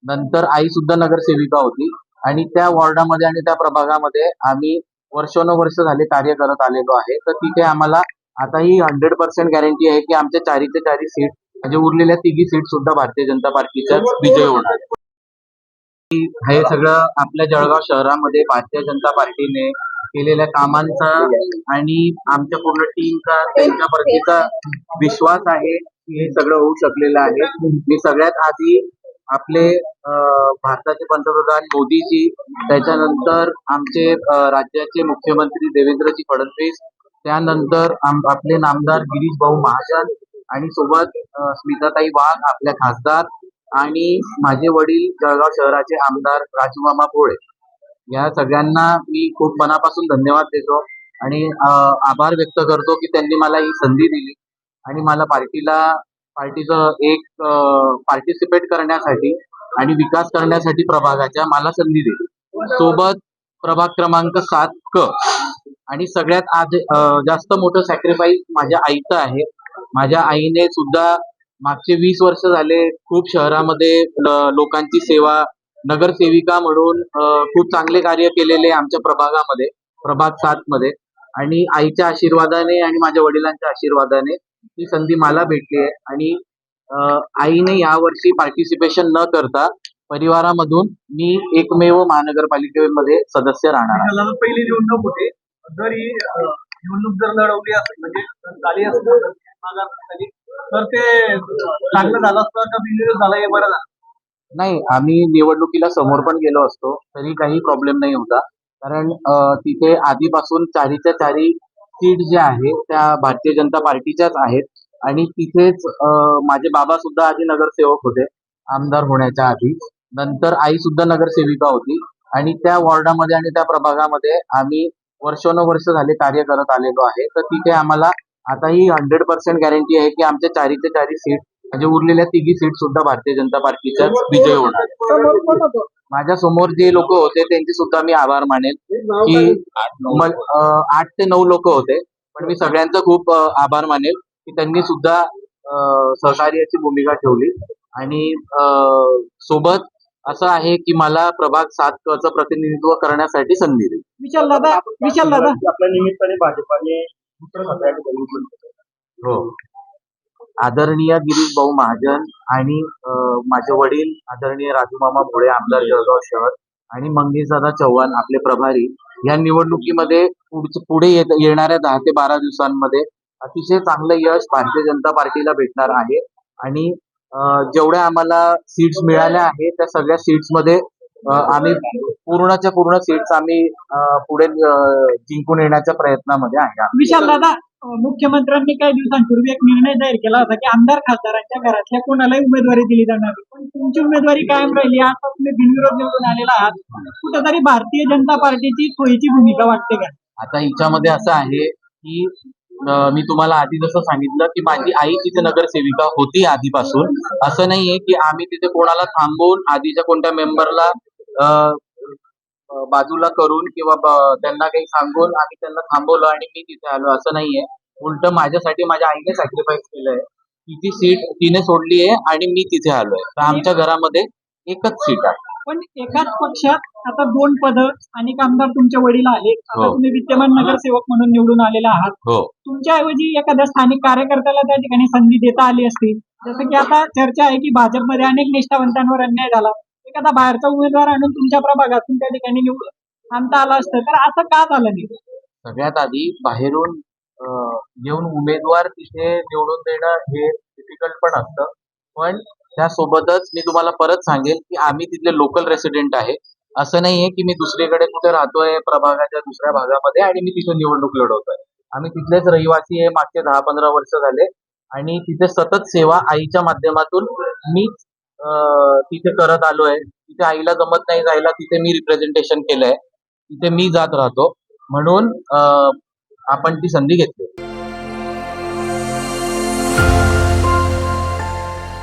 नंतर आई सुद्धा नगरसेविका होती आणि त्या वॉर्डामध्ये आणि त्या प्रभागामध्ये आम्ही वर्षानुवर्ष झाले कार्य करत आलेलो आहे. तर तिथे आम्हाला आताही 100% गॅरंटी आहे की आमच्या चारीचे चारी सीट म्हणजे उरलेल्या तिघी सीट सुद्धा भारतीय जनता पार्टीच्याच विजय होणार आहे. हे सगळं आपल्या जळगाव शहरामध्ये भारतीय जनता पार्टीने केलेल्या कामांचा आणि आमच्या पूर्ण टीमचा त्यांच्या प्रतीचा विश्वास आहे की हे सगळं होऊ शकलेलं आहे. मी सगळ्यात आधी आपले भारताचे पंतप्रधान मोदीजी, त्याच्यानंतर आमचे राज्याचे मुख्यमंत्री देवेंद्रजी फडणवीस, त्यानंतर आपले नामदार गिरीश भाऊ महाजन आणि सोबत स्मिताताई वाघ आपल्या खासदार आणि माझे वडील जळगाव शहराचे आमदार राजूमामा भोळे, या सगळ्यांना मी खूप मनापासून धन्यवाद देतो आणि आभार व्यक्त करतो की त्यांनी मला ही संधी दिली आणि मला पार्टीचं एक पार्टिसिपेट करण्यासाठी आणि विकास करण्यासाठी प्रभागाच्या मला संधी दिली. सोबत प्रभाग क्रमांक 7 क आणि सगळ्यात जास्त मोठं सॅक्रिफाईस माझ्या आईचं आहे. माझ्या आईने सुद्धा मागचे 20 वर्ष झाले खूप शहरामध्ये लोकांची सेवा नगरसेविका म्हणून खूप चांगले कार्य केलेले आमच्या प्रभागामध्ये, प्रभाग 7 मध्ये, आणि आईच्या आशीर्वादाने आणि माझ्या वडिलांच्या आशीर्वादाने ही संधी मला भेटली आहे. आणि आईने यावर्षी पार्टिसिपेशन न करता परिवारामधून मी एकमेव महानगरपालिकेमध्ये सदस्य राहणार आहे. पहिली निवडणूक होते, जर ही निवडणूक जर लढवली असेल म्हणजे झाली असेल तर ते चांगलं झालं असतं का बिनविरोध झालं हे बरं झालं? नाही, आम्ही निवडणुकीला समोर पण गेलो असतो तरी काही प्रॉब्लेम नाही होता, कारण तिथे आधीपासून चारीच्या चारी सीट ज्या आहेत त्या भारतीय जनता पार्टीच्याच आहेत आणि तिथेच माझे बाबा सुद्धा आधी नगरसेवक होते आमदार होण्याच्या आधी. नंतर आई सुद्धा नगरसेविका होती आणि त्या वॉर्डामध्ये आणि त्या प्रभागामध्ये आम्ही वर्षानुवर्ष झाले कार्य करत आलेलो आहे. तर तिथे आम्हाला आताही 100% गॅरंटी आहे की आमच्या चारीचे चारी सीट म्हणजे उरलेल्या तिघी सीट सुद्धा भारतीय जनता पार्टीच्याच विजय होणार आहे. माझ्या समोर जे लोक होते त्यांचे सुद्धा मी आभार मानेल की 8 ते 9 लोक होते, पण मी सगळ्यांचा खूप आभार मानेल की त्यांनी सुद्धा सहकार्याची भूमिका ठेवली. आणि सोबत असं आहे की मला प्रभाग 7 क चं प्रतिनिधित्व करण्यासाठी संधी दिली. विशाल दादा आपल्या निमित्ताने भाजपाने हो, आदरणीय गिरीश भाऊ महाजन आणि माझे वडील आदरणीय राजूमामा भोळे आमदार जळगाव शहर आणि मंगेशदादा चव्हाण आपले प्रभारी या निवडणुकीमध्ये पुढे येणाऱ्या 10 ते 12 दिवसांमध्ये अतिशय चांगलं यश भारतीय जनता पार्टीला भेटणार आहे. आणि जेवढ्या आम्हाला सीट्स मिळाल्या आहेत त्या सगळ्या सीट्समध्ये आम्ही पूर्णच्या पूर्ण सीट्स आम्ही पुढे जिंकून येण्याच्या प्रयत्नामध्ये आहे. विशाल दादा, मुख्यमंत्र्यांनी काही दिवसांपूर्वी एक निर्णय जाहीर केला होता की आमदार खासदारांच्या घरातल्या कोणालाही उमेदवारी दिली जाणार नाही, पण तुमची उमेदवारी कायम राहिली. आता तुम्ही बिनविरोध निवडून आलेला आहात, कुठेतरी भारतीय जनता पार्टीची सोयीची भूमिका वाटते का? आता हिच्यामध्ये असं आहे की मी तुम्हाला आधी जसं सांगितलं की माझी आई तिथे नगरसेविका होती आधीपासून. असं नाहीये की आम्ही तिथे कोणाला थांबवून आधीच्या कोणत्या मेंबरला बाजूला करून किंवा त्यांना काही सांगून आम्ही त्यांना थांबवलं आणि मी तिथे आलो, असं नाहीये. उलट माझ्यासाठी माझ्या आईने सॅक्रिफाईस केलंय. तिची सीट तिने सोडली आहे आणि मी तिथे आलोय. तर आमच्या घरामध्ये एकच सीट आहे. पण एकाच पक्षात आता 2 पद आणि आमदार तुमच्या वडील आहेत. आता तुम्ही विद्यमान नगरसेवक म्हणून निवडून आलेला आहात. तुमच्याऐवजी एखाद्या स्थानिक कार्यकर्त्याला त्या ठिकाणी संधी देता आली असती. जसं की आता चर्चा आहे की भाजपमध्ये अनेक निष्ठावंतांवर अन्याय झाला, एखादा बाहेरचा उमेदवार आणून तुमच्या प्रभागातून त्या ठिकाणी निवडून आणता आला असतं, तर असं का झालं नाही? सगळ्यात आधी बाहेरून येऊन उमेदवार तिथे निवडून देणं हे डिफिकल्ट पण असतं, पण त्यासोबतच मी तुम्हाला परत सांगेल की आम्ही तिथले लोकल रेसिडेंट आहे. असं नाहीये की मी दुसरीकडे कुठे राहतोय प्रभागाच्या दुसऱ्या भागामध्ये आणि मी तिथे निवडणूक लढवतोय. आम्ही तिथलेच रहिवासी आहे मागचे 10-15 वर्ष झाले आणि तिथे सतत सेवा आईच्या माध्यमातून मी तिथे करत आलोय. तिथे आईला जमत नाही जायला, तिथे मी रिप्रेझेंटेशन केलंय, तिथे मी जात राहतो, म्हणून आपण ती संधी घेतली.